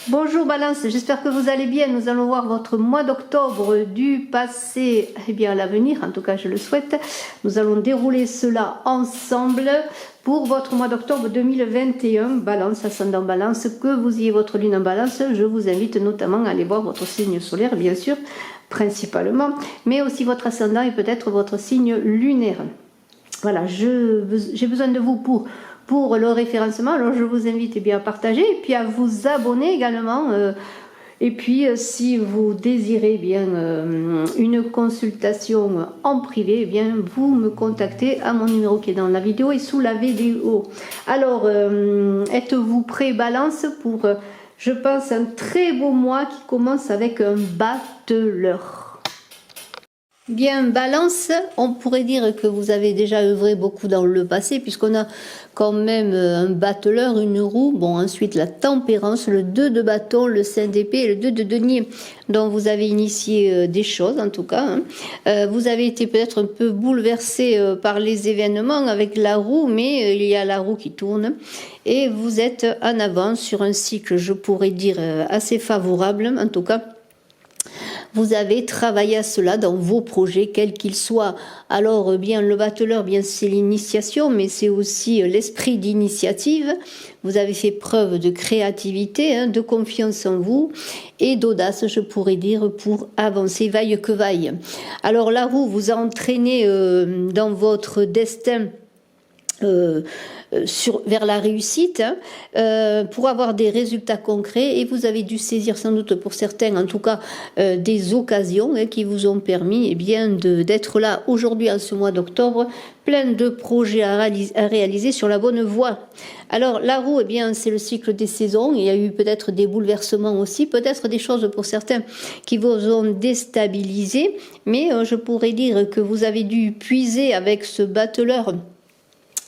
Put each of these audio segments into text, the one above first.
Bonjour Balance, j'espère que vous allez bien. Nous allons voir votre mois d'octobre du passé à l'avenir, en tout cas je le souhaite. Nous allons dérouler cela ensemble pour votre mois d'octobre 2021. Balance, ascendant Balance, que vous ayez votre lune en Balance, je vous invite notamment à aller voir votre signe solaire, bien sûr, principalement, mais aussi votre ascendant et peut-être votre signe lunaire. Voilà, j'ai besoin de vous pour le référencement. Alors je vous invite à partager et puis à vous abonner également. Et puis si vous désirez une consultation en privé, vous me contactez à mon numéro qui est dans la vidéo et sous la vidéo. Alors êtes-vous prêts Balance pour, je pense, un très beau mois qui commence avec un battleur. Bien, Balance, on pourrait dire que vous avez déjà œuvré beaucoup dans le passé, puisqu'on a quand même un battleur, une roue, bon, ensuite la tempérance, le 2 de bâton, le 5 d'épée et le 2 de denier, dont vous avez initié des choses en tout cas. Vous avez été peut-être un peu bouleversé par les événements avec la roue, mais il y a la roue qui tourne, et vous êtes en avance sur un cycle, je pourrais dire, assez favorable, en tout cas. Vous avez travaillé à cela dans vos projets, quels qu'ils soient. Alors, bien, le battleur, bien, c'est l'initiation, mais c'est aussi l'esprit d'initiative. Vous avez fait preuve de créativité, de confiance en vous et d'audace, je pourrais dire, pour avancer vaille que vaille. Alors, la roue vous a entraîné dans votre destin vers la réussite pour avoir des résultats concrets, et vous avez dû saisir sans doute pour certains en tout cas des occasions qui vous ont permis d'être là aujourd'hui en ce mois d'octobre, plein de projets à réaliser sur la bonne voie. Alors la roue, c'est le cycle des saisons. Il y a eu peut-être des bouleversements aussi, peut-être des choses pour certains qui vous ont déstabilisé, mais je pourrais dire que vous avez dû puiser avec ce battleur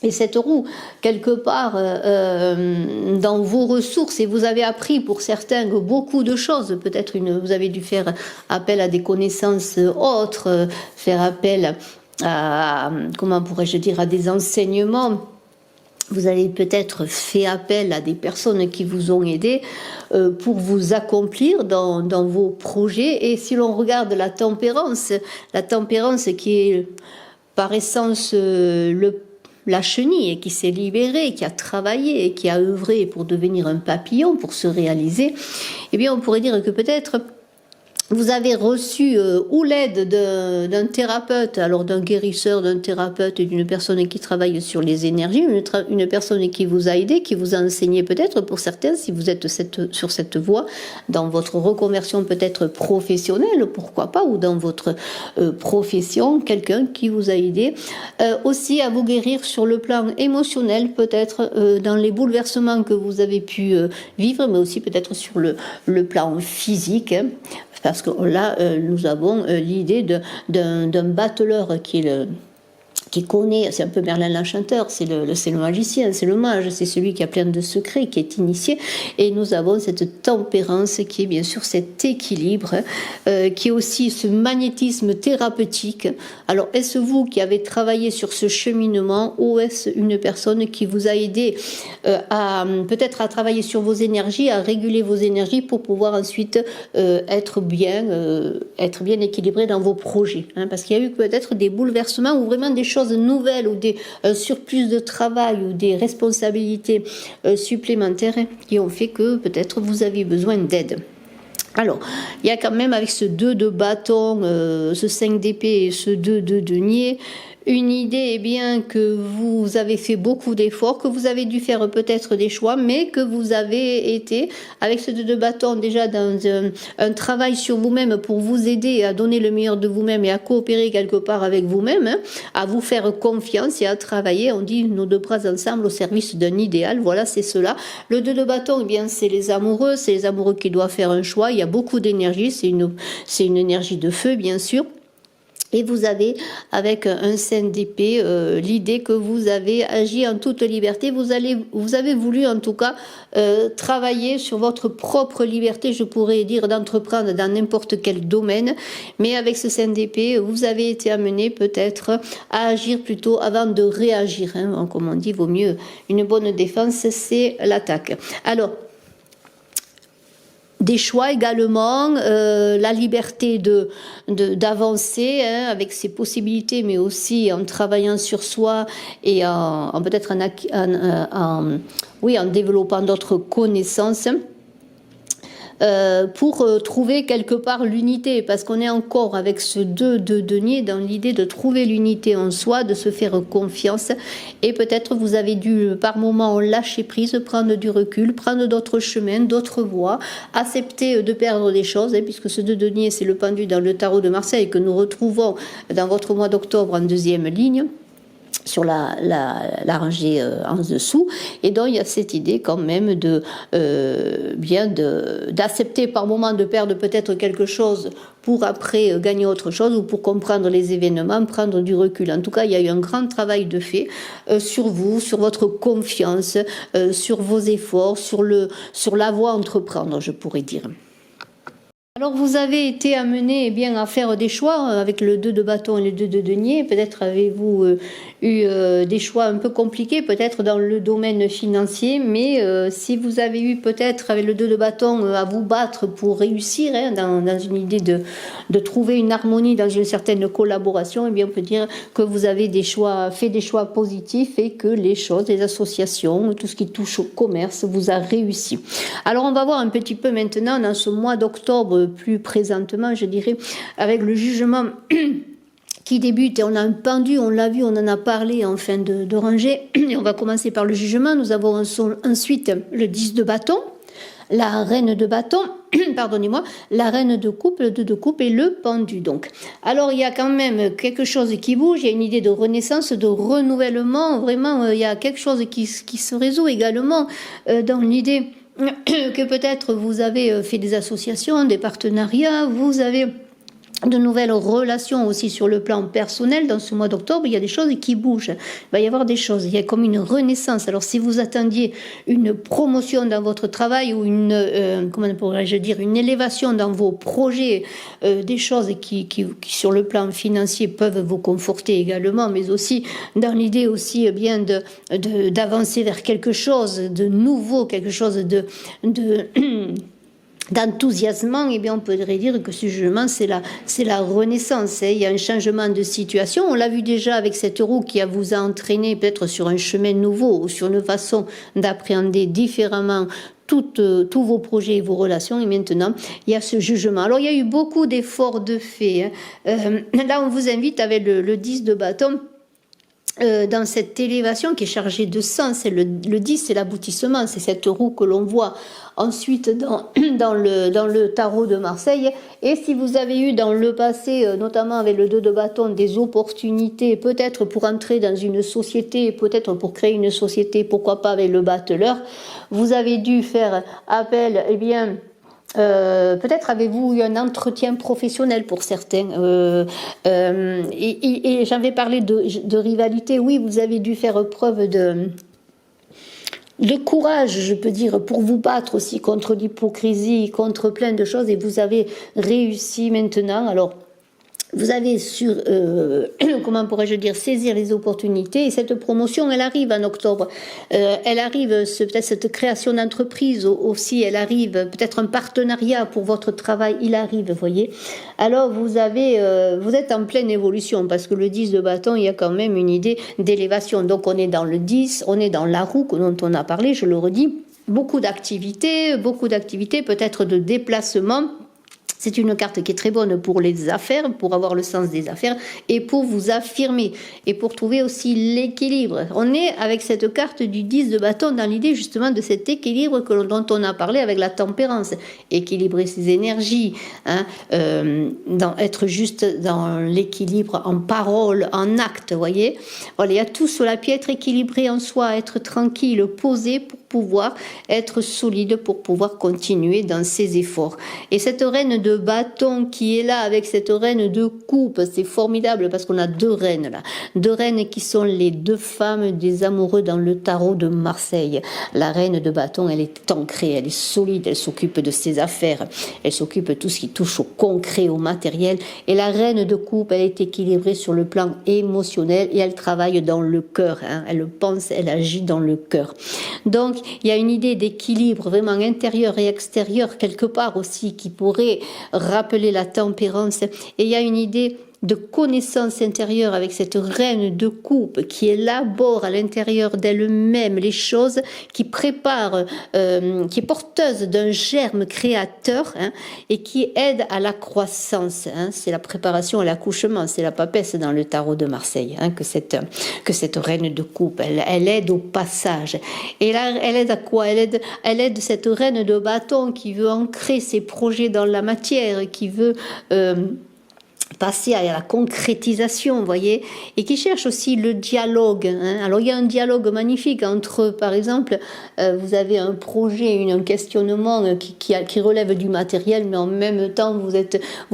et cette roue, quelque part, dans vos ressources, et vous avez appris pour certains beaucoup de choses. Peut-être vous avez dû faire appel à des connaissances autres, faire appel à, comment pourrais-je dire, à des enseignements. Vous avez peut-être fait appel à des personnes qui vous ont aidé pour vous accomplir dans vos projets. Et si l'on regarde la tempérance qui est par essence la chenille qui s'est libérée, qui a travaillé, qui a œuvré pour devenir un papillon, pour se réaliser, on pourrait dire que peut-être vous avez reçu ou l'aide d'un thérapeute, alors d'un guérisseur, d'un thérapeute et d'une personne qui travaille sur les énergies, une personne qui vous a aidé, qui vous a enseigné peut-être pour certains, si vous êtes sur cette voie, dans votre reconversion peut-être professionnelle, pourquoi pas, ou dans votre profession, quelqu'un qui vous a aidé aussi à vous guérir sur le plan émotionnel, peut-être dans les bouleversements que vous avez pu vivre, mais aussi peut-être sur le plan physique, parce que là, nous avons l'idée d'un battleur qui connaît, c'est un peu Merlin l'Enchanteur, c'est le magicien, c'est le mage, c'est celui qui a plein de secrets, qui est initié, et nous avons cette tempérance qui est bien sûr cet équilibre, qui est aussi ce magnétisme thérapeutique. Alors, est-ce vous qui avez travaillé sur ce cheminement, ou est-ce une personne qui vous a aidé peut-être à travailler sur vos énergies, à réguler vos énergies pour pouvoir ensuite être bien équilibré dans vos projets, parce qu'il y a eu peut-être des bouleversements ou vraiment des choses nouvelles, ou des surplus de travail, ou des responsabilités supplémentaires qui ont fait que peut-être vous avez besoin d'aide. Alors, il y a quand même avec ce 2 de bâton, ce 5 d'épée et ce 2 de denier, une idée que vous avez fait beaucoup d'efforts, que vous avez dû faire peut-être des choix, mais que vous avez été, avec ce 2 de bâton, déjà dans un travail sur vous-même pour vous aider à donner le meilleur de vous-même et à coopérer quelque part avec vous-même, à vous faire confiance et à travailler, on dit nos deux bras ensemble au service d'un idéal, voilà, c'est cela. Le 2 de bâton, c'est les amoureux qui doivent faire un choix, il y a beaucoup d'énergie, c'est une énergie de feu, bien sûr. Et vous avez, avec un 5 d'épée, l'idée que vous avez agi en toute liberté. Vous avez voulu, en tout cas, travailler sur votre propre liberté, je pourrais dire, d'entreprendre dans n'importe quel domaine. Mais avec ce 5 d'épée, vous avez été amené peut-être à agir plutôt avant de réagir. Comme on dit, vaut mieux une bonne défense, c'est l'attaque. Alors, des choix également, la liberté d'avancer avec ses possibilités, mais aussi en travaillant sur soi et peut-être en développant d'autres connaissances. Pour trouver quelque part l'unité, parce qu'on est encore avec ce 2 de denier dans l'idée de trouver l'unité en soi, de se faire confiance, et peut-être vous avez dû par moments lâcher prise, prendre du recul, prendre d'autres chemins, d'autres voies, accepter de perdre des choses, puisque ce 2 de denier c'est le pendu dans le tarot de Marseille que nous retrouvons dans votre mois d'octobre en deuxième ligne, sur la rangée en dessous, et donc il y a cette idée quand même d'accepter par moment de perdre peut-être quelque chose pour après gagner autre chose, ou pour comprendre les événements, prendre du recul. En tout cas, il y a eu un grand travail de fait sur vous, sur votre confiance, sur vos efforts, sur la voie à entreprendre, je pourrais dire. Alors vous avez été amené à faire des choix avec le 2 de bâton et le 2 de denier. Peut-être avez-vous eu des choix un peu compliqués, peut-être dans le domaine financier, mais si vous avez eu peut-être avec le 2 de bâton à vous battre pour réussir dans une idée de trouver une harmonie dans une certaine collaboration, on peut dire que vous avez fait des choix positifs et que les choses, les associations, tout ce qui touche au commerce vous a réussi. Alors on va voir un petit peu maintenant dans ce mois d'octobre, plus présentement, je dirais, avec le jugement qui débute, et on a un pendu, on l'a vu, on en a parlé en fin de rangée, et on va commencer par le jugement. Nous avons ensuite le 10 de bâton, la reine de bâton, pardonnez-moi, la reine de coupe, le 2 de coupe et le pendu. Donc, alors il y a quand même quelque chose qui bouge, il y a une idée de renaissance, de renouvellement, vraiment il y a quelque chose qui se résout également dans l'idée que peut-être vous avez fait des associations, des partenariats, vous avez de nouvelles relations aussi sur le plan personnel. Dans ce mois d'octobre, il y a des choses qui bougent. Il va y avoir des choses, il y a comme une renaissance. Alors si vous attendiez une promotion dans votre travail ou une élévation dans vos projets, des choses qui sur le plan financier peuvent vous conforter également, mais aussi dans l'idée aussi bien d'avancer vers quelque chose de nouveau, quelque chose d'enthousiasmant, on pourrait dire que ce jugement, c'est la renaissance. Il y a un changement de situation. On l'a vu déjà avec cette roue qui vous a entraîné peut-être sur un chemin nouveau ou sur une façon d'appréhender différemment tous vos projets et vos relations, et maintenant il y a ce jugement. Alors il y a eu beaucoup d'efforts de fait. Là on vous invite avec le 10 de bâton, dans cette élévation qui est chargée de sens. Le 10 c'est l'aboutissement, c'est cette roue que l'on voit ensuite dans le tarot de Marseille. Et si vous avez eu dans le passé, notamment avec le 2 de bâton, des opportunités peut-être pour entrer dans une société, peut-être pour créer une société, pourquoi pas avec le battleur, vous avez dû faire appel, peut-être avez-vous eu un entretien professionnel pour certains, et j'avais parlé de rivalité. Oui, vous avez dû faire preuve de courage, je peux dire, pour vous battre aussi contre l'hypocrisie, contre plein de choses, et vous avez réussi maintenant. Alors vous avez comment pourrais-je dire, saisir les opportunités, et cette promotion, elle arrive en octobre. Elle arrive, peut-être cette création d'entreprise aussi, elle arrive, peut-être un partenariat pour votre travail, il arrive, vous voyez. Alors vous êtes en pleine évolution, parce que le 10 de bâton, il y a quand même une idée d'élévation. Donc on est dans le 10, on est dans la roue dont on a parlé, je le redis, beaucoup d'activités, peut-être de déplacements. C'est une carte qui est très bonne pour les affaires, pour avoir le sens des affaires et pour vous affirmer et pour trouver aussi l'équilibre. On est avec cette carte du 10 de bâton dans l'idée justement de cet équilibre dont on a parlé avec la tempérance. Équilibrer ses énergies, être juste dans l'équilibre en parole, en acte, vous voyez. Voilà, il y a tout sur la pied, être équilibré en soi, être tranquille, posé pour pouvoir être solide, pour pouvoir continuer dans ses efforts. Et cette reine de bâton qui est là avec cette reine de coupe, c'est formidable parce qu'on a deux reines là. Deux reines qui sont les deux femmes des amoureux dans le tarot de Marseille. La reine de bâton, elle est ancrée, elle est solide, elle s'occupe de ses affaires, elle s'occupe de tout ce qui touche au concret, au matériel. Et la reine de coupe, elle est équilibrée sur le plan émotionnel et elle travaille dans le cœur. Elle pense, elle agit dans le cœur. Donc Donc, il y a une idée d'équilibre vraiment intérieur et extérieur quelque part aussi qui pourrait rappeler la tempérance. Et il y a une idée de connaissance intérieure avec cette reine de coupe qui élabore à l'intérieur d'elle-même les choses, qui prépare, qui est porteuse d'un germe créateur, hein, et qui aide à la croissance. Hein. C'est la préparation à l'accouchement, c'est la papesse dans le tarot de Marseille, hein, que cette reine de coupe, elle aide au passage. Et là, elle aide à quoi? Elle aide cette reine de bâton qui veut ancrer ses projets dans la matière, qui veut passer à la concrétisation, vous voyez, et qui cherche aussi le dialogue. Hein. Alors, il y a un dialogue magnifique entre, par exemple, vous avez un projet, un questionnement qui relève du matériel, mais en même temps, vous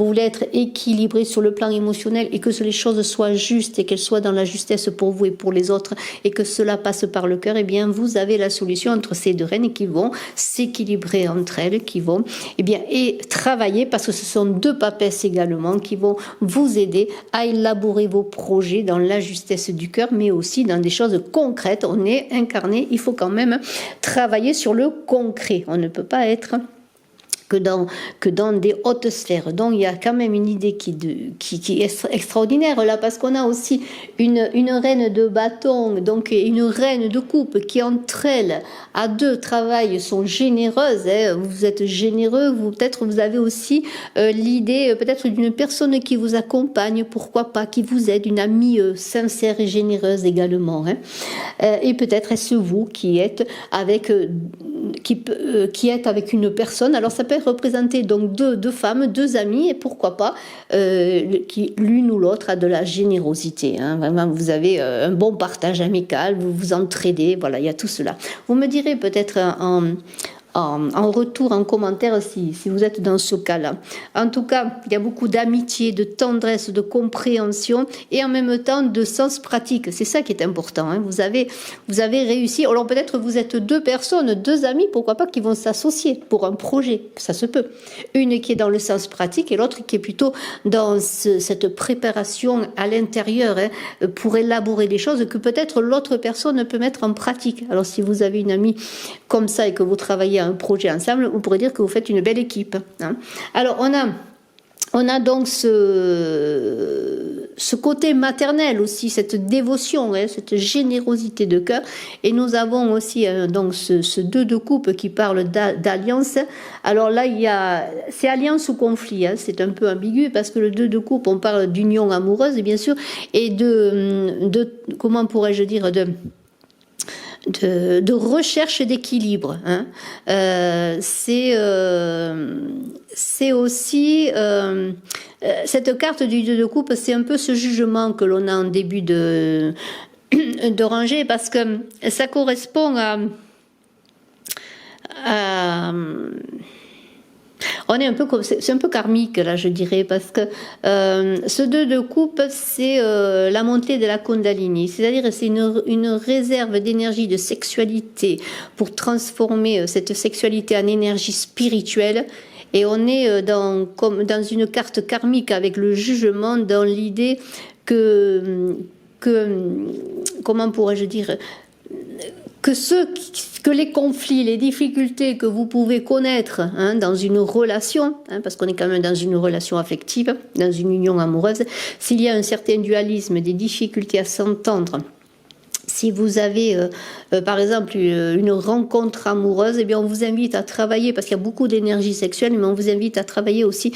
voulez être équilibré sur le plan émotionnel et que les choses soient justes et qu'elles soient dans la justesse pour vous et pour les autres et que cela passe par le cœur. Eh bien, vous avez la solution entre ces deux reines qui vont s'équilibrer entre elles, qui vont, eh bien, et travailler parce que ce sont deux papesses également qui vont vous aider à élaborer vos projets dans la justesse du cœur, mais aussi dans des choses concrètes. On est incarné, il faut quand même travailler sur le concret. On ne peut pas être que dans des hautes sphères. Donc il y a quand même une idée qui est extraordinaire là, parce qu'on a aussi une reine de bâton, donc une reine de coupe qui entre elles à deux travaillent, sont généreuses. Hein. Vous êtes généreux, peut-être vous avez aussi l'idée peut-être d'une personne qui vous accompagne, pourquoi pas, qui vous aide, une amie sincère et généreuse également. Hein. Et peut-être est-ce vous qui êtes avec une personne. Alors ça peut représenter donc deux femmes, deux amies, et pourquoi pas qui l'une ou l'autre a de la générosité. Hein. Vraiment, vous avez un bon partage amical, vous vous entraidez, voilà, il y a tout cela. Vous me direz peut-être en retour, en commentaire, si vous êtes dans ce cas-là. En tout cas, il y a beaucoup d'amitié, de tendresse, de compréhension et en même temps de sens pratique. C'est ça qui est important. Hein. Vous avez réussi. Alors peut-être vous êtes deux personnes, deux amis, pourquoi pas, qui vont s'associer pour un projet. Ça se peut. Une qui est dans le sens pratique et l'autre qui est plutôt dans cette préparation à l'intérieur, hein, pour élaborer des choses que peut-être l'autre personne peut mettre en pratique. Alors si vous avez une amie comme ça et que vous travaillez un projet ensemble, on pourrait dire que vous faites une belle équipe. Hein. Alors on a donc ce côté maternel aussi, cette dévotion, hein, cette générosité de cœur. Et nous avons aussi donc ce 2 de coupe qui parle d'alliance. Alors là, c'est alliance ou conflit. Hein, c'est un peu ambigu parce que le 2 de coupe, on parle d'union amoureuse, bien sûr, et de comment pourrais-je dire, de recherche d'équilibre. Hein. C'est aussi cette carte du 2 de coupe, c'est un peu ce jugement que l'on a en début de rangée, parce que ça correspond à on est c'est un peu karmique là, je dirais, parce que ce 2 de coupe, c'est la montée de la Kundalini, c'est-à-dire c'est une réserve d'énergie, de sexualité pour transformer cette sexualité en énergie spirituelle. Et on est comme dans une carte karmique avec le jugement, dans l'idée que comment pourrais-je dire, que les conflits, les difficultés que vous pouvez connaître, hein, dans une relation, hein, parce qu'on est quand même dans une relation affective, dans une union amoureuse, s'il y a un certain dualisme, des difficultés à s'entendre, si vous avez, par exemple, une rencontre amoureuse, eh bien, on vous invite à travailler, parce qu'il y a beaucoup d'énergie sexuelle, mais on vous invite à travailler aussi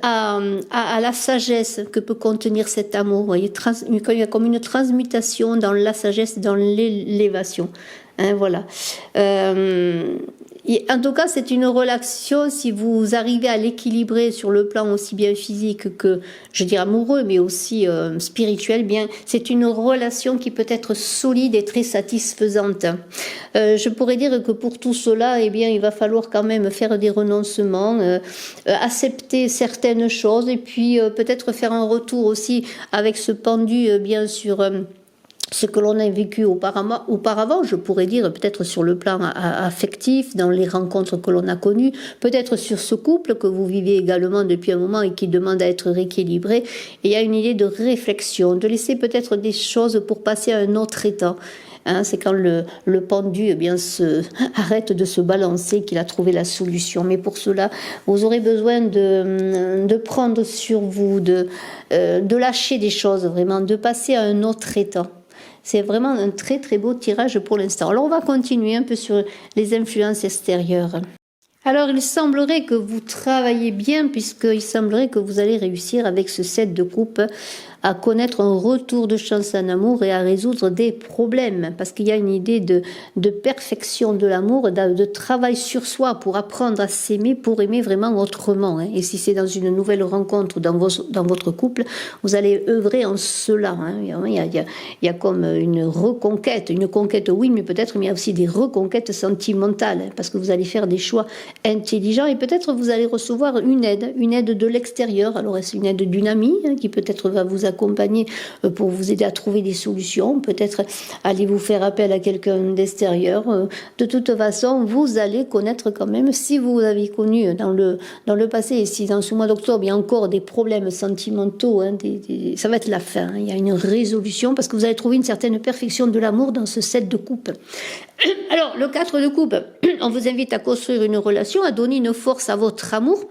à la sagesse que peut contenir cet amour. Vous voyez, il y a comme une transmutation dans la sagesse, dans l'élévation. Hein, voilà. En tout cas, c'est une relation, si vous arrivez à l'équilibrer sur le plan aussi bien physique que, je dirais, amoureux, mais aussi spirituel, bien, c'est une relation qui peut être solide et très satisfaisante. Je pourrais dire que pour tout cela, eh bien, il va falloir quand même faire des renoncements, accepter certaines choses, et puis peut-être faire un retour aussi avec ce pendu, bien sûr, ce que l'on a vécu auparavant, je pourrais dire peut-être sur le plan affectif, dans les rencontres que l'on a connues, peut-être sur ce couple que vous vivez également depuis un moment et qui demande à être rééquilibré. Et il y a une idée de réflexion, de laisser peut-être des choses pour passer à un autre état. hein, c'est quand le pendu arrête de se balancer qu'il a trouvé la solution. Mais pour cela, vous aurez besoin de prendre sur vous, de lâcher des choses, vraiment, de passer à un autre état. C'est vraiment un très très beau tirage pour l'instant. Alors on va continuer un peu sur les influences extérieures. Alors il semblerait que vous travaillez bien, puisqu'il semblerait que vous allez réussir avec ce 7 de coupe à connaître un retour de chance en amour et à résoudre des problèmes, parce qu'il y a une idée de perfection de l'amour, de travail sur soi pour apprendre à s'aimer, pour aimer vraiment autrement. Hein. Et si c'est dans une nouvelle rencontre dans votre couple, vous allez œuvrer en cela. Hein. Il y a comme une reconquête, une conquête oui, mais peut-être il y a aussi des reconquêtes sentimentales, hein, parce que vous allez faire des choix intelligents et peut-être vous allez recevoir une aide de l'extérieur. Alors est-ce une aide d'une amie, hein, qui peut-être va vous accompagner pour vous aider à trouver des solutions, peut-être allez vous faire appel à quelqu'un d'extérieur. De toute façon, vous allez connaître quand même, si vous avez connu dans le passé, et si dans ce mois d'octobre il y a encore des problèmes sentimentaux, hein, ça va être la fin, hein, il y a une résolution, parce que vous allez trouver une certaine perfection de l'amour dans ce 7 de coupe. Alors, le 4 de coupe, on vous invite à construire une relation, à donner une force à votre amour,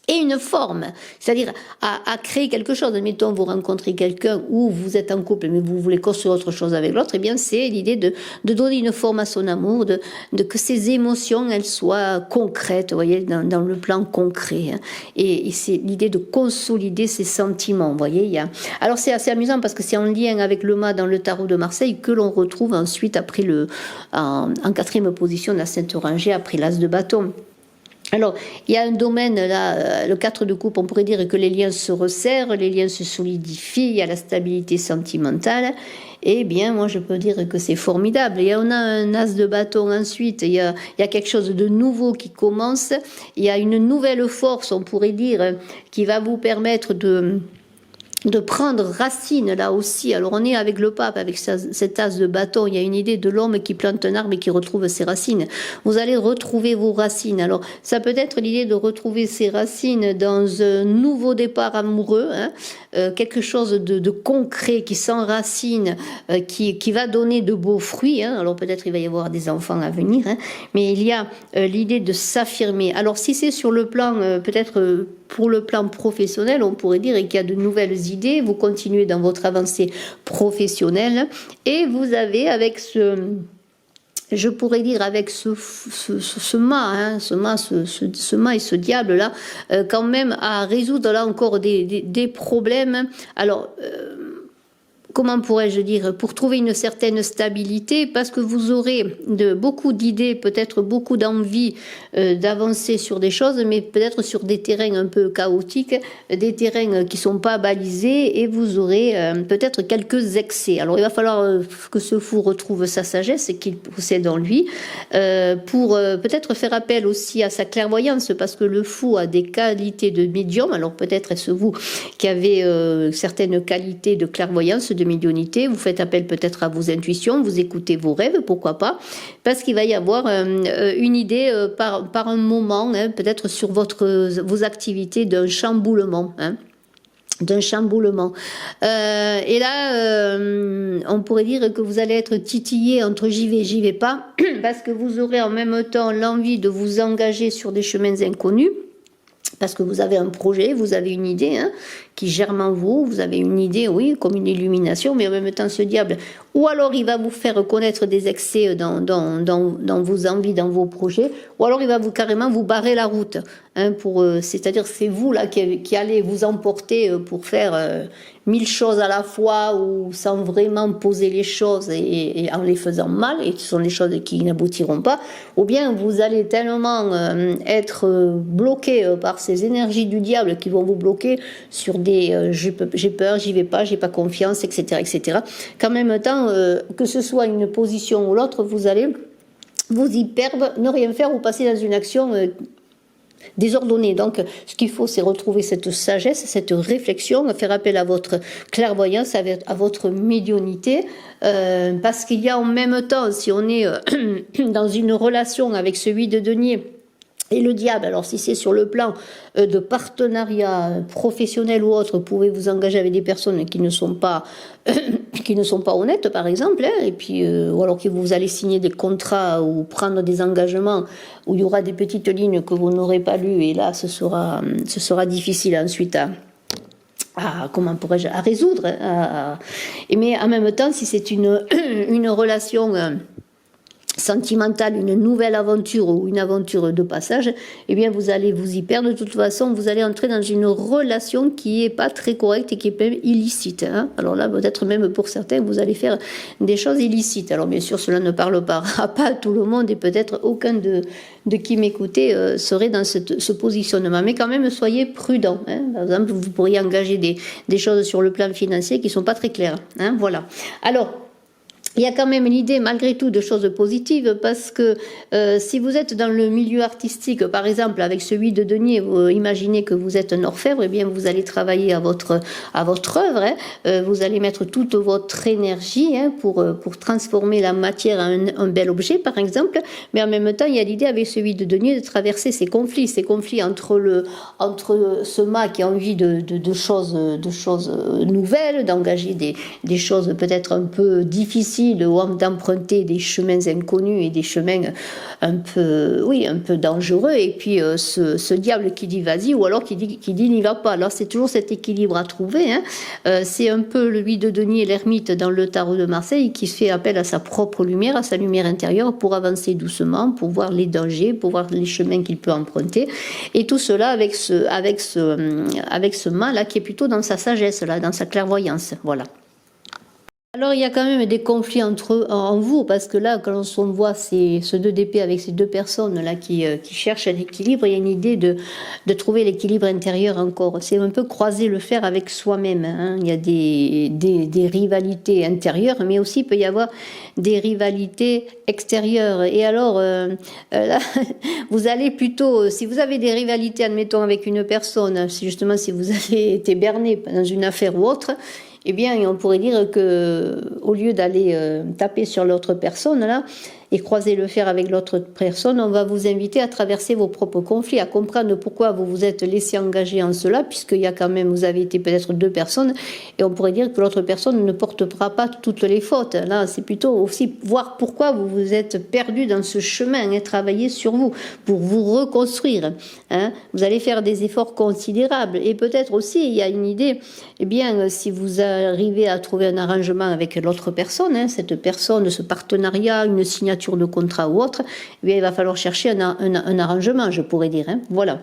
et une forme, c'est-à-dire à créer quelque chose. Admettons, vous rencontrez quelqu'un ou vous êtes en couple, mais vous voulez construire autre chose avec l'autre, et bien c'est l'idée de donner une forme à son amour, de que ses émotions, elles soient concrètes, vous voyez, dans le plan concret. Hein. Et c'est l'idée de consolider ses sentiments, vous voyez. Alors c'est assez amusant parce que c'est en lien avec le mât dans le tarot de Marseille que l'on retrouve ensuite après en 4e position de la Sainte Rangée, après l'As de bâton. Alors, il y a un domaine, là, le 4 de coupe, on pourrait dire que les liens se resserrent, les liens se solidifient, il y a la stabilité sentimentale. Eh bien, moi, je peux dire que c'est formidable. Et on a un as de bâton ensuite, il y a quelque chose de nouveau qui commence, il y a une nouvelle force, on pourrait dire, qui va vous permettre de prendre racine là aussi. Alors on est avec le pape, avec cet as de bâton, il y a une idée de l'homme qui plante un arbre et qui retrouve ses racines. Vous allez retrouver vos racines. Alors ça peut être l'idée de retrouver ses racines dans un nouveau départ amoureux, hein, quelque chose de concret qui s'enracine, qui va donner de beaux fruits. Hein. Alors peut-être il va y avoir des enfants à venir, hein, mais il y a l'idée de s'affirmer. Alors si c'est sur le plan, peut-être pour le plan professionnel, on pourrait dire qu'il y a de nouvelles idées, vous continuez dans votre avancée professionnelle et vous avez avec je pourrais dire avec ce mât, hein, ce mât et ce diable là, quand même à résoudre là encore des problèmes. Alors comment pourrais-je dire, pour trouver une certaine stabilité, parce que vous aurez beaucoup d'idées, peut-être beaucoup d'envie d'avancer sur des choses, mais peut-être sur des terrains un peu chaotiques, des terrains qui ne sont pas balisés, et vous aurez peut-être quelques excès. Alors il va falloir que ce fou retrouve sa sagesse qu'il possède en lui, pour peut-être faire appel aussi à sa clairvoyance, parce que le fou a des qualités de médium. Alors peut-être est-ce vous qui avez certaines qualités de clairvoyance, de médiumnité, vous faites appel peut-être à vos intuitions, vous écoutez vos rêves, pourquoi pas, parce qu'il va y avoir une idée par un moment, hein, peut-être sur vos activités d'un chamboulement, hein, d'un chamboulement. Et là, on pourrait dire que vous allez être titillé entre j'y vais pas, parce que vous aurez en même temps l'envie de vous engager sur des chemins inconnus, parce que vous avez un projet, vous avez une idée, hein, qui germe en vous, vous avez une idée, oui, comme une illumination, mais en même temps ce diable, ou alors il va vous faire connaître des excès dans vos envies, dans vos projets, ou alors il va carrément vous barrer la route, hein, c'est-à-dire c'est vous là qui allez vous emporter pour faire 1000 choses à la fois, ou sans vraiment poser les choses et en les faisant mal, et ce sont les choses qui n'aboutiront pas, ou bien vous allez tellement être bloqué par ces énergies du diable qui vont vous bloquer sur j'ai peur, j'y vais pas, j'ai pas confiance, etc., etc. Qu'en même temps, que ce soit une position ou l'autre, vous allez vous y perdre, ne rien faire ou passer dans une action désordonnée. Donc, ce qu'il faut, c'est retrouver cette sagesse, cette réflexion, faire appel à votre clairvoyance, à votre médiumnité, parce qu'il y a en même temps, si on est dans une relation avec ce 8 de denier, Et le diable, alors si c'est sur le plan de partenariat professionnel ou autre, vous pouvez vous engager avec des personnes qui ne sont pas, qui ne sont pas honnêtes, par exemple, hein, et puis, ou alors que vous allez signer des contrats ou prendre des engagements où il y aura des petites lignes que vous n'aurez pas lues, et là, ce sera difficile ensuite comment pourrais-je, à résoudre. Mais en même temps, si c'est une relation sentimentale, une nouvelle aventure ou une aventure de passage, eh bien vous allez vous y perdre. De toute façon, vous allez entrer dans une relation qui n'est pas très correcte et qui est même illicite. Hein. Alors là, peut-être même pour certains, vous allez faire des choses illicites. Alors bien sûr, cela ne parlera pas à tout le monde et peut-être aucun de qui m'écoutait serait dans ce positionnement. Mais quand même, soyez prudents. Hein. Par exemple, vous pourriez engager des choses sur le plan financier qui ne sont pas très claires. Hein. Voilà. Alors, il y a quand même une idée, malgré tout, de choses positives, parce que si vous êtes dans le milieu artistique, par exemple, avec ce 8 de denier, vous imaginez que vous êtes un orfèvre, eh bien, vous allez travailler à votre œuvre, hein, vous allez mettre toute votre énergie hein, pour transformer la matière en un bel objet, par exemple, mais en même temps, il y a l'idée, avec ce 8 de denier, de traverser ces conflits entre ce mât qui a envie de choses nouvelles, d'engager des choses peut-être un peu difficiles, ou d'emprunter des chemins inconnus et des chemins un peu dangereux, et puis ce diable qui dit vas-y, ou alors qui dit n'y va pas. Alors c'est toujours cet équilibre à trouver. Hein. C'est un peu le 8 de denier, l'ermite dans le tarot de Marseille, qui fait appel à sa propre lumière, à sa lumière intérieure, pour avancer doucement, pour voir les dangers, pour voir les chemins qu'il peut emprunter, et tout cela avec ce mât là qui est plutôt dans sa sagesse, là, dans sa clairvoyance. Voilà. Alors il y a quand même des conflits en vous, parce que là, quand on voit ce 2 d'épée avec ces deux personnes là qui cherchent un équilibre, il y a une idée de trouver l'équilibre intérieur encore. C'est un peu croiser le fer avec soi-même. Hein. Il y a des rivalités intérieures, mais aussi il peut y avoir des rivalités extérieures. Et alors, là, vous allez plutôt, si vous avez des rivalités, admettons, avec une personne, si vous avez été berné dans une affaire ou autre, eh bien, on pourrait dire que, au lieu d'aller taper sur l'autre personne là et croiser le fer avec l'autre personne, on va vous inviter à traverser vos propres conflits, à comprendre pourquoi vous vous êtes laissé engager en cela, puisqu'il y a quand même, vous avez été peut-être deux personnes, et on pourrait dire que l'autre personne ne portera pas toutes les fautes. Là, c'est plutôt aussi voir pourquoi vous vous êtes perdu dans ce chemin et travailler sur vous pour vous reconstruire. Hein. Vous allez faire des efforts considérables, et peut-être aussi, il y a une idée, eh bien, si vous arrivez à trouver un arrangement avec l'autre personne, hein, cette personne, ce partenariat, une signature de contrat ou autre, eh bien, il va falloir chercher un arrangement, je pourrais dire. Hein. Voilà.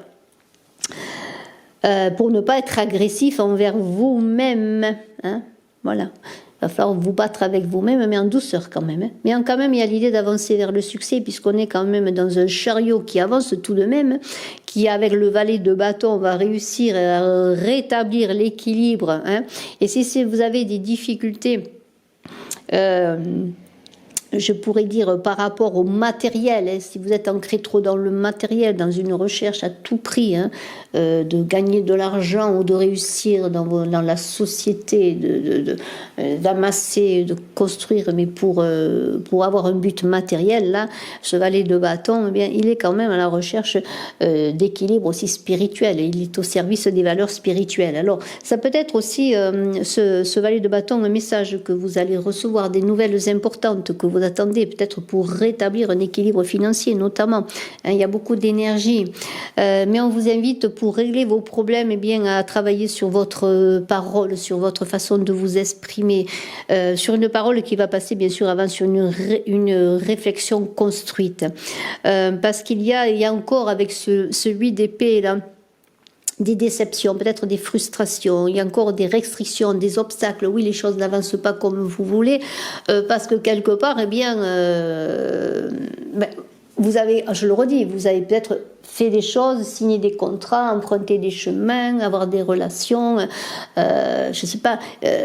Pour ne pas être agressif envers vous-même. Hein. Voilà. Il va falloir vous battre avec vous-même, mais en douceur quand même. Hein. Mais quand même, il y a l'idée d'avancer vers le succès, puisqu'on est quand même dans un chariot qui avance tout de même, qui, avec le valet de bâton, va réussir à rétablir l'équilibre. Hein. Et si vous avez des difficultés, je pourrais dire par rapport au matériel, hein, si vous êtes ancré trop dans le matériel, dans une recherche à tout prix, hein, de gagner de l'argent ou de réussir dans la société, d'amasser, de construire, mais pour avoir un but matériel, là, ce valet de bâton, eh bien, il est quand même à la recherche d'équilibre aussi spirituel, et il est au service des valeurs spirituelles. Alors, ça peut être aussi, ce valet de bâton, un message que vous allez recevoir, des nouvelles importantes que vous attendez, peut-être pour rétablir un équilibre financier notamment. Hein, il y a beaucoup d'énergie, mais on vous invite pour régler vos problèmes, eh bien, à travailler sur votre parole, sur votre façon de vous exprimer, sur une parole qui va passer bien sûr avant sur une réflexion construite, parce qu'il y a encore avec ce 8 d'épée là, des déceptions, peut-être des frustrations, il y a encore des restrictions, des obstacles. Oui, les choses n'avancent pas comme vous voulez, parce que quelque part, eh bien, vous avez, je le redis, vous avez peut-être fait des choses, signé des contrats, emprunté des chemins, avoir des relations, je sais pas,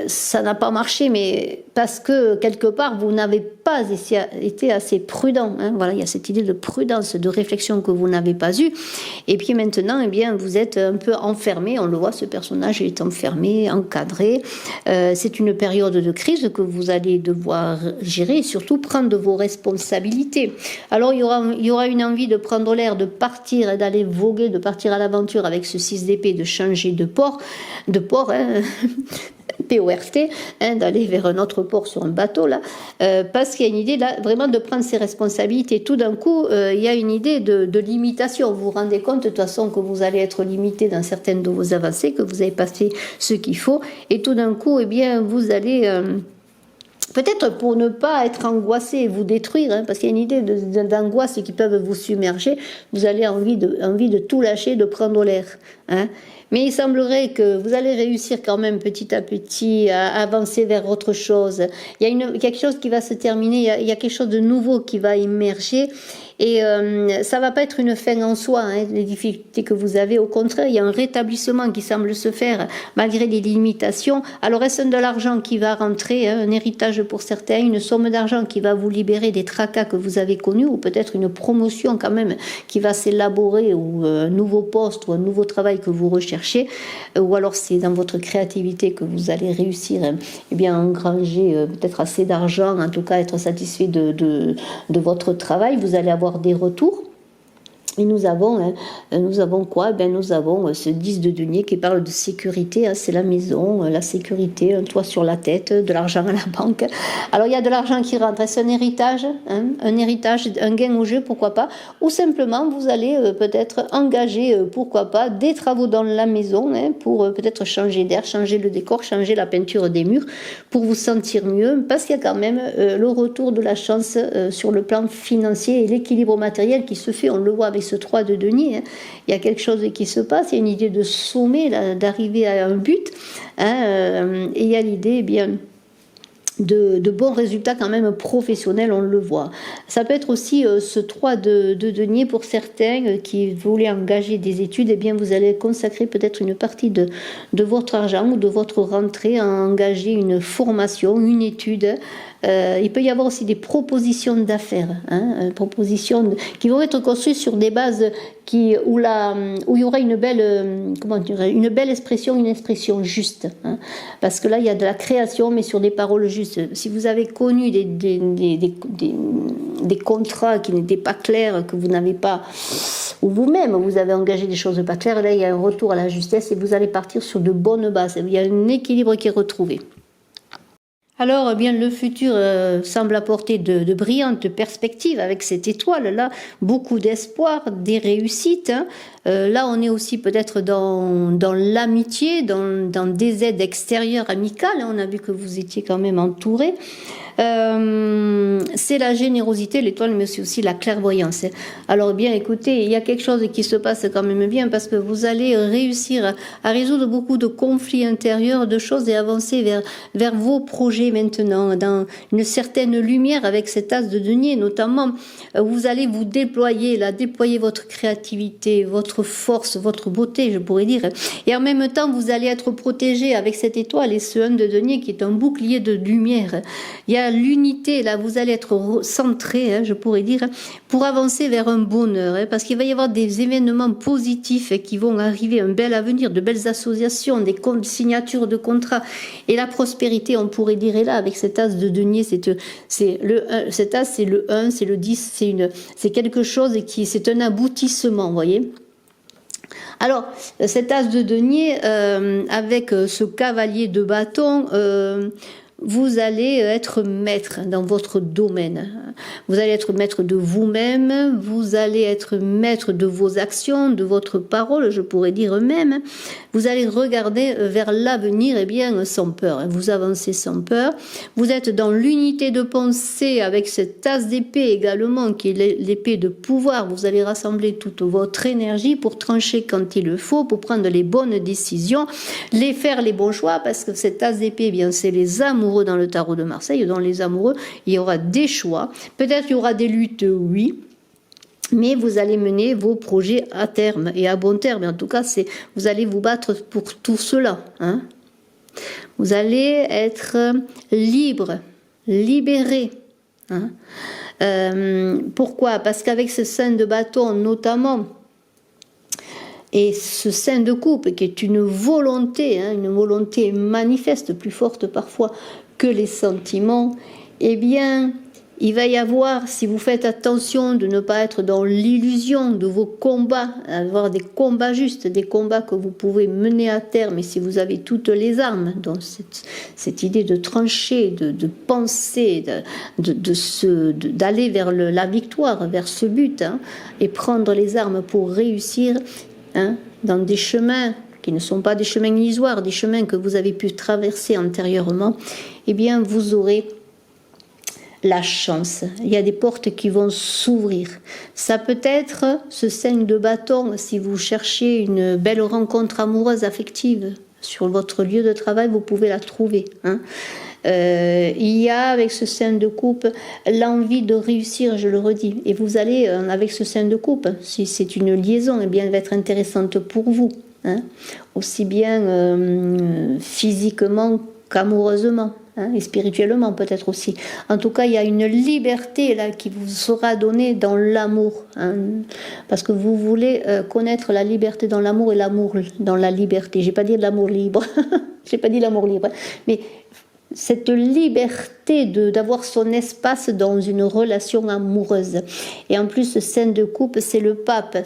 ça n'a pas marché, mais parce que quelque part vous n'avez pas été assez prudent. Hein, voilà, il y a cette idée de prudence, de réflexion que vous n'avez pas eue. Et puis maintenant, eh bien, vous êtes un peu enfermé. On le voit, ce personnage est enfermé, encadré. C'est une période de crise que vous allez devoir gérer et surtout prendre vos responsabilités. Alors il y aura une envie de prendre l'air, de partir partir et d'aller voguer, de partir à l'aventure avec ce 6 d'épée, de changer de port, hein, P-O-R-T, hein, d'aller vers un autre port sur un bateau, là, parce qu'il y a une idée là, vraiment de prendre ses responsabilités. Tout d'un coup, il y a une idée de limitation. Vous vous rendez compte de toute façon que vous allez être limité dans certaines de vos avancées, que vous avez passé ce qu'il faut, et tout d'un coup, eh bien, vous allez... peut-être pour ne pas être angoissé et vous détruire, hein, parce qu'il y a une idée d'angoisse qui peuvent vous submerger, vous avez envie de tout lâcher, de prendre l'air. Hein. Mais il semblerait que vous allez réussir quand même petit à petit à avancer vers autre chose. Il y a quelque chose qui va se terminer, il y a quelque chose de nouveau qui va émerger. Et ça va pas être une fin en soi, hein, les difficultés que vous avez. Au contraire, il y a un rétablissement qui semble se faire malgré les limitations. Alors, est-ce de l'argent qui va rentrer, hein, un héritage pour certains, une somme d'argent qui va vous libérer des tracas que vous avez connus, ou peut-être une promotion quand même qui va s'élaborer, ou un nouveau poste ou un nouveau travail que vous recherchez, ou alors c'est dans votre créativité que vous allez réussir, hein, eh bien, engranger peut-être assez d'argent, en tout cas être satisfait de votre travail. Vous allez avoir des retours. Et nous avons quoi? Ben, nous avons ce 10 de denier qui parle de sécurité, hein, c'est la maison, la sécurité, un toit sur la tête, de l'argent à la banque. Alors il y a de l'argent qui rentre, est-ce un héritage, hein, un gain au jeu, pourquoi pas, ou simplement vous allez peut-être engager, pourquoi pas, des travaux dans la maison, hein, pour peut-être changer d'air, changer le décor, changer la peinture des murs, pour vous sentir mieux, parce qu'il y a quand même le retour de la chance sur le plan financier et l'équilibre matériel qui se fait, on le voit avec ce 3 de denier, hein. Il y a quelque chose qui se passe, il y a une idée de sommet, d'arriver à un but, hein, et il y a l'idée, eh bien, de bons résultats quand même professionnels, on le voit. Ça peut être aussi ce 3 de denier pour certains qui voulaient engager des études, eh bien vous allez consacrer peut-être une partie de votre argent ou de votre rentrée à engager une formation, une étude. Il peut y avoir aussi des propositions d'affaires, hein, qui vont être construites sur des bases où il y aura une belle expression, une expression juste, hein, parce que là il y a de la création mais sur des paroles justes. Si vous avez connu des contrats qui n'étaient pas clairs, que vous n'avez pas, ou vous-même vous avez engagé des choses pas claires, là il y a un retour à la justesse et vous allez partir sur de bonnes bases. Il y a un équilibre qui est retrouvé. Alors, eh bien, le futur semble apporter de brillantes perspectives avec cette étoile-là, beaucoup d'espoir, des réussites, hein. Là, on est aussi peut-être dans l'amitié, dans des aides extérieures amicales, hein. On a vu que vous étiez quand même entourés. C'est la générosité, l'étoile, mais c'est aussi la clairvoyance. Alors bien, écoutez, il y a quelque chose qui se passe quand même bien parce que vous allez réussir à résoudre beaucoup de conflits intérieurs, de choses et avancer vers vos projets maintenant, dans une certaine lumière avec cet as de denier notamment. Vous allez vous déployer votre créativité, votre force, votre beauté, je pourrais dire. Et en même temps, vous allez être protégé avec cette étoile et ce 1 de denier qui est un bouclier de lumière. Il y a l'unité, là, vous allez être centré, hein, je pourrais dire, pour avancer vers un bonheur, hein, parce qu'il va y avoir des événements positifs qui vont arriver, un bel avenir, de belles associations, des signatures de contrats, et la prospérité, on pourrait dire, est là, avec cet as de denier, cet as, c'est le 1, c'est le 10, c'est quelque chose c'est un aboutissement, vous voyez. Alors, cet as de denier, avec ce cavalier de bâton, vous allez être maître dans votre domaine. Vous allez être maître de vous-même, vous allez être maître de vos actions, de votre parole, je pourrais dire même. Vous allez regarder vers l'avenir, bien, sans peur. Vous avancez sans peur. Vous êtes dans l'unité de pensée avec cette tasse d'épée également, qui est l'épée de pouvoir. Vous allez rassembler toute votre énergie pour trancher quand il le faut, pour prendre les bonnes décisions, faire les bons choix, parce que cette tasse d'épée, bien, c'est les amoureux dans le tarot de Marseille. Dans les amoureux, il y aura des choix. Peut-être il y aura des luttes, oui. Mais vous allez mener vos projets à terme et à bon terme. En tout cas, vous allez vous battre pour tout cela, hein. Vous allez être libre, libéré, hein. Pourquoi? Parce qu'avec ce 5 de bâton, notamment, et ce 5 de coupe, qui est une volonté, hein, une volonté manifeste, plus forte parfois que les sentiments, eh bien, Il va y avoir, si vous faites attention de ne pas être dans l'illusion de vos combats, avoir des combats justes, des combats que vous pouvez mener à terme, et si vous avez toutes les armes, donc cette idée de trancher, de penser, d'aller vers la victoire, vers ce but, hein, et prendre les armes pour réussir, hein, dans des chemins qui ne sont pas des chemins illusoires, des chemins que vous avez pu traverser antérieurement, eh bien vous aurez la chance. Il y a des portes qui vont s'ouvrir. Ça peut être ce 5 de bâton si vous cherchez une belle rencontre amoureuse affective sur votre lieu de travail, vous pouvez la trouver, hein. Il y a avec ce 5 de coupe l'envie de réussir, je le redis, et vous allez avec ce 5 de coupe, si c'est une liaison, eh bien elle va être intéressante pour vous, hein, aussi bien physiquement qu'amoureusement, hein, et spirituellement peut-être aussi. En tout cas, il y a une liberté là qui vous sera donnée dans l'amour, hein, parce que vous voulez connaître la liberté dans l'amour et l'amour dans la liberté. J'ai pas dit de l'amour libre, j'ai pas dit l'amour libre, mais cette liberté d'avoir son espace dans une relation amoureuse. Et en plus, ce 5 de coupe, c'est le pape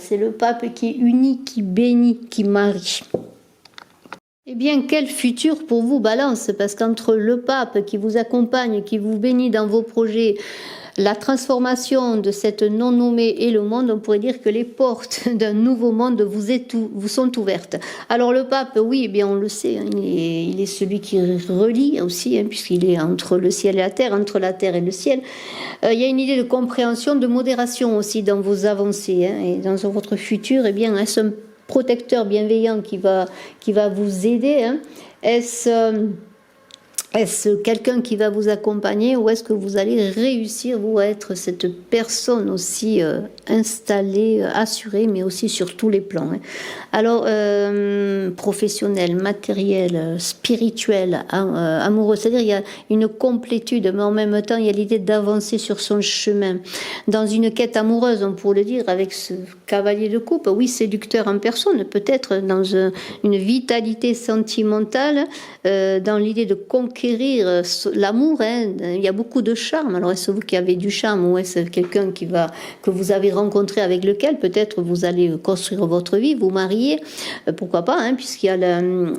qui unit, qui bénit, qui marie. Eh bien, quel futur pour vous, Balance, parce qu'entre le pape qui vous accompagne, qui vous bénit dans vos projets, la transformation de cette non-nommée et le monde, on pourrait dire que les portes d'un nouveau monde vous sont ouvertes. Alors le pape, oui, eh bien on le sait, hein, il est celui qui relie aussi, hein, puisqu'il est entre le ciel et la terre, entre la terre et le ciel. Il y a une idée de compréhension, de modération aussi dans vos avancées, hein, et dans votre futur, eh bien, est-ce un protecteur bienveillant qui va vous aider, hein? Est-ce quelqu'un qui va vous accompagner, ou est-ce que vous allez réussir, vous, à être cette personne aussi installée, assurée, mais aussi sur tous les plans, hein. Alors, professionnel, matériel, spirituel, amoureux, c'est-à-dire il y a une complétude, mais en même temps il y a l'idée d'avancer sur son chemin. Dans une quête amoureuse, on pourrait le dire, avec ce cavalier de coupe, oui, séducteur en personne, peut-être dans une vitalité sentimentale, dans l'idée de conquérir l'amour, hein. Il y a beaucoup de charme. Alors est-ce vous qui avez du charme, ou est-ce quelqu'un que vous avez rencontré, avec lequel peut-être vous allez construire votre vie, vous marier, pourquoi pas, hein, puisqu'il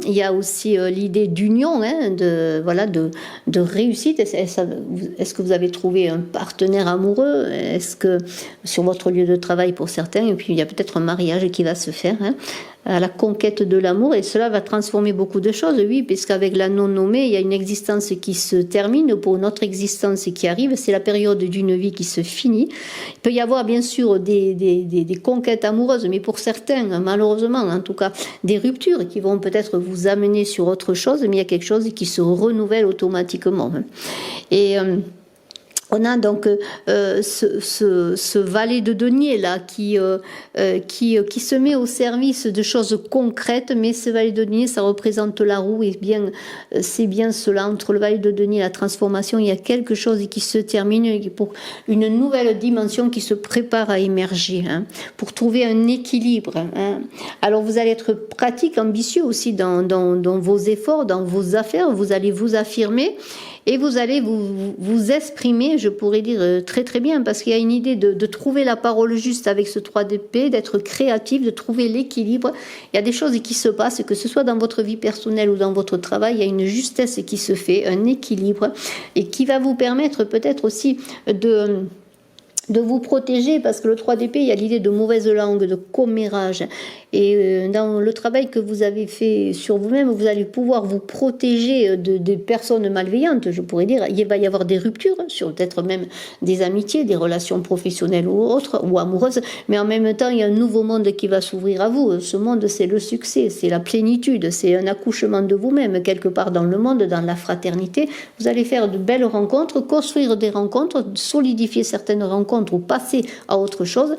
y a aussi l'idée d'union, hein, de réussite. Est-ce que vous avez trouvé un partenaire amoureux? Est-ce que sur votre lieu de travail pour certains, et puis il y a peut-être un mariage qui va se faire, hein, à la conquête de l'amour, et cela va transformer beaucoup de choses, oui, puisqu'avec la non-nommée, il y a une existence qui se termine pour une autre existence qui arrive, c'est la période d'une vie qui se finit. Il peut y avoir bien sûr des conquêtes amoureuses, mais pour certains, malheureusement, en tout cas, des ruptures qui vont peut-être vous amener sur autre chose, mais il y a quelque chose qui se renouvelle automatiquement. Et on a donc ce valet de denier là qui se met au service de choses concrètes, mais ce valet de denier, ça représente la roue, et bien c'est bien cela, entre le valet de denier et la transformation, il y a quelque chose qui se termine pour une nouvelle dimension qui se prépare à émerger, hein, pour trouver un équilibre, hein. Alors vous allez être pratique, ambitieux aussi dans vos efforts, dans vos affaires, vous allez vous affirmer. Et vous allez vous exprimer, je pourrais dire, très très bien, parce qu'il y a une idée de trouver la parole juste avec ce 3 d'épée, d'être créatif, de trouver l'équilibre. Il y a des choses qui se passent, que ce soit dans votre vie personnelle ou dans votre travail, il y a une justesse qui se fait, un équilibre, et qui va vous permettre peut-être aussi de vous protéger, parce que le 3 d'épée, il y a l'idée de mauvaise langue, de commérage. Et dans le travail que vous avez fait sur vous-même, vous allez pouvoir vous protéger des personnes malveillantes, je pourrais dire. Il va y avoir des ruptures, sur peut-être même des amitiés, des relations professionnelles ou autres, ou amoureuses, mais en même temps, il y a un nouveau monde qui va s'ouvrir à vous. Ce monde, c'est le succès, c'est la plénitude, c'est un accouchement de vous-même, quelque part dans le monde, dans la fraternité. Vous allez faire de belles rencontres, construire des rencontres, solidifier certaines rencontres ou passer à autre chose.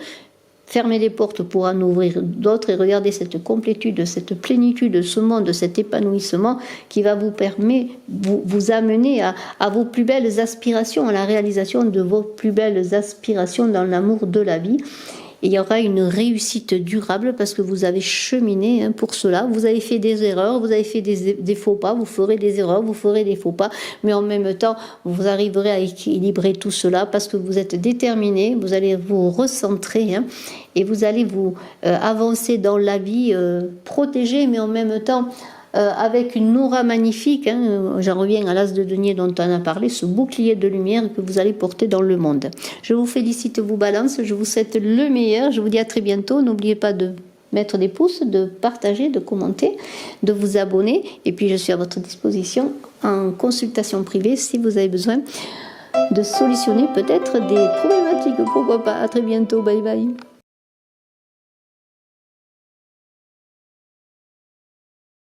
Fermez les portes pour en ouvrir d'autres, et regardez cette complétude, cette plénitude, ce monde, cet épanouissement qui va vous amener à vos plus belles aspirations, à la réalisation de vos plus belles aspirations dans l'amour de la vie. et il y aura une réussite durable parce que vous avez cheminé pour cela. Vous avez fait des erreurs, vous avez fait des faux pas, vous ferez des erreurs, vous ferez des faux pas, mais en même temps, vous arriverez à équilibrer tout cela parce que vous êtes déterminé, vous allez vous recentrer et vous allez vous avancer dans la vie protégée, mais en même temps avec une aura magnifique. J'en reviens à l'as de denier dont on a parlé, ce bouclier de lumière que vous allez porter dans le monde. Je vous félicite, vous Balance, je vous souhaite le meilleur, je vous dis à très bientôt. N'oubliez pas de mettre des pouces, de partager, de commenter, de vous abonner, et puis je suis à votre disposition en consultation privée si vous avez besoin de solutionner peut-être des problématiques, pourquoi pas. À très bientôt, bye bye.